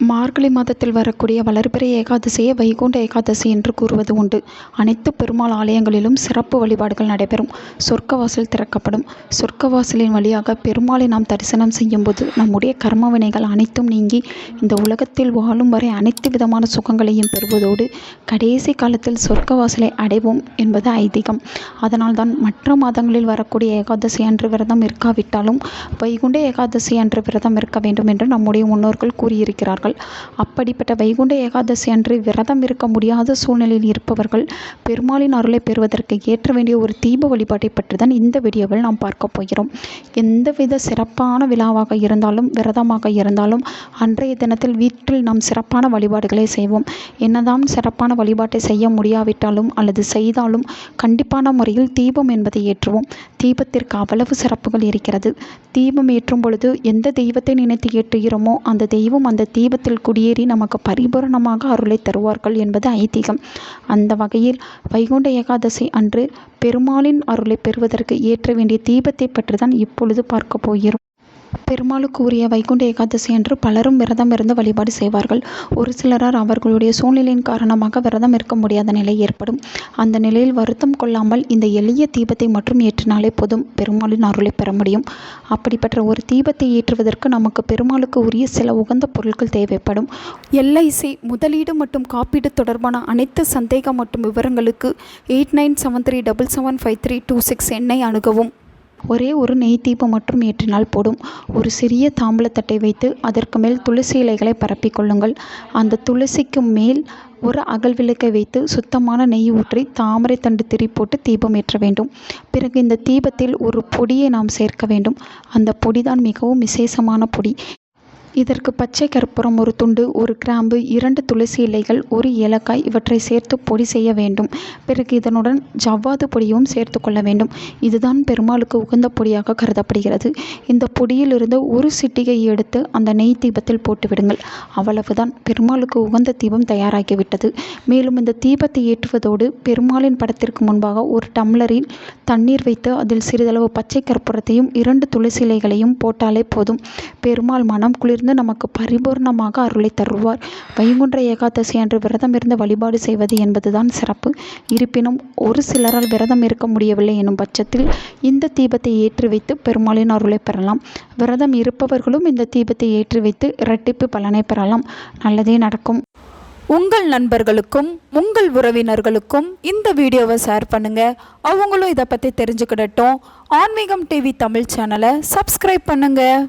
மார்கழி மாதத்தில் வரக்கூடிய வளர்பிறை ஏகாதசியை வைகுண்ட ஏகாதசி என்று கூறுவது உண்டு. அனைத்து பெருமாள் ஆலயங்களிலும் சிறப்பு வழிபாடுகள் நடைபெறும். சொர்க்கவாசல் திறக்கப்படும். சொர்க்கவாசலின் வழியாக பெருமாளை நாம் தரிசனம் செய்யும்போது நம்முடைய கர்ம வினைகள் அனைத்தும் நீங்கி இந்த உலகத்தில் வாழும் வரை அனைத்து விதமான சுகங்களையும் பெறுவதோடு கடைசி காலத்தில் சொர்க்கவாசலை அடைவோம் என்பது ஐதீகம். அதனால்தான் மற்ற மாதங்களில் வரக்கூடிய ஏகாதசி அன்று விரதம் இருக்காவிட்டாலும் வைகுண்ட ஏகாதசி அன்று விரதம் இருக்க வேண்டும் என்று நம்முடைய முன்னோர்கள் கூறியிருக்கிறார்கள். அப்படிப்பட்ட வைகுண்ட ஏகாதசி அன்று விரதம் இருக்க முடியாத சூழ்நிலையில் இருப்பவர்கள் பெருமாளின் அருளை பெறுவதற்கு ஏற்ற வேண்டிய ஒரு தீப வழிபாட்டை பற்றி தான் இந்த வீடியோவில் நாம் பார்க்க போகிறோம். எந்தவித சிறப்பான விழாவாக இருந்தாலும் விரதமாக இருந்தாலும் அன்றைய தினத்தில் வீட்டில் நாம் சிறப்பான வழிபாடுகளை செய்வோம். என்னதான் சிறப்பான வழிபாட்டை செய்ய முடியாவிட்டாலும் அல்லது செய்தாலும் கண்டிப்பான முறையில் தீபம் என்பதை ஏற்றுவோம். தீபத்திற்கு அவ்வளவு சிறப்புகள் இருக்கிறது. தீபம் ஏற்றும் பொழுது எந்த தெய்வத்தை நினைத்து ஏற்றுகிறோமோ அந்த தெய்வம் அந்த தீபத்தில் குடியேறி நமக்கு பரிபூரணமாக அருளை தருவார்கள் என்பது ஐதீகம். அந்த வகையில் வைகுண்ட ஏகாதசி அன்று பெருமாளின் அருளை பெறுவதற்கு ஏற்ற வேண்டிய தீபத்தை பற்றி தான் இப்பொழுது பார்க்க போகிறோம். பெருமாளுக்கு உரிய வைகுண்ட ஏகாதசி அன்று பலரும் விரதம் இருந்து வழிபாடு செய்வார்கள். ஒரு சிலரால் அவர்களுடைய சூழ்நிலையின் காரணமாக விரதம் இருக்க முடியாத நிலை ஏற்படும். அந்த நிலையில் வருத்தம் கொள்ளாமல் இந்த எளிய தீபத்தை மட்டும் ஏற்றினாலே போதும் பெருமாளின் அருளை பெற முடியும். அப்படிப்பட்ட ஒரு தீபத்தை ஏற்றுவதற்கு நமக்கு பெருமாளுக்கு உரிய சில உகந்த பொருட்கள் தேவைப்படும். LIC முதலீடு மற்றும் காப்பீடு தொடர்பான அனைத்து சந்தேகம் மற்றும் விவரங்களுக்கு 8973775326 எண்ணை அணுகவும். ஒரே ஒரு நெய் தீபம் மட்டும் ஏற்றினால் போடும். ஒரு சிறிய தாம்பூலத்தட்டை வைத்து அதற்கு மேல் துளசி இலைகளை பரப்பிக் கொள்ளுங்கள். அந்த துளசிக்கு மேல் ஒரு அகல் விளக்கை வைத்து சுத்தமான நெய் ஊற்றி தாமரை தண்டு திரி போட்டு தீபம் ஏற்ற வேண்டும். பிறகு இந்த தீபத்தில் ஒரு பொடியை நாம் சேர்க்க வேண்டும். அந்த பொடிதான் மிகவும் விசேஷமான பொடி. இதற்கு பச்சை கற்பூரம் ஒரு துண்டு, ஒரு கிராம்பு, 2 துளசி இலைகள், ஒரு ஏலக்காய் இவற்றை சேர்த்து பொடி செய்ய வேண்டும். பிறகு இதனுடன் ஜவ்வாது பொடியும் சேர்த்து கொள்ள வேண்டும். இதுதான் பெருமாளுக்கு உகந்த பொடியாக கருதப்படுகிறது. இந்த பொடியிலிருந்து ஒரு சிட்டிகை எடுத்து அந்த நெய் தீபத்தில் போட்டு விடுங்கள். அவ்வளவுதான், பெருமாளுக்கு உகந்த தீபம் தயாராகிவிட்டது. மேலும் இந்த தீபத்தை ஏற்றுவதோடு பெருமாளின் படத்திற்கு முன்பாக ஒரு டம்ளரில் தண்ணீர் வைத்து அதில் சிறிதளவு பச்சை கற்பூரத்தையும் 2 துளசி இலைகளையும் போட்டாலே போதும். பெருமாள் மனம் குளிர் நமக்கு பரிபூர்ணமாக அருளை தருவார். வைகுண்ட ஏகாதசி அன்று விரதம் இருந்து வழிபாடு செய்வது என்பதுதான் சிறப்பு. இருப்பினும் ஒரு சிலரால் விரதம் இருக்க முடியவில்லை எனும் பட்சத்தில் இந்த தீபத்தை ஏற்றி வைத்து பெருமாளின் அருளை பெறலாம். விரதம் இருப்பவர்களும் இந்த தீபத்தை ஏற்றி வைத்து இரட்டிப்பு பலனை பெறலாம். நல்லதே நடக்கும். உங்கள் நண்பர்களுக்கும் உங்கள் உறவினர்களுக்கும் இந்த வீடியோவை ஷேர் பண்ணுங்கள். அவங்களும் இதை பற்றி தெரிஞ்சுக்கிடட்டும். ஆன்மீகம் டிவி தமிழ் சேனலை சப்ஸ்கிரைப் பண்ணுங்கள்.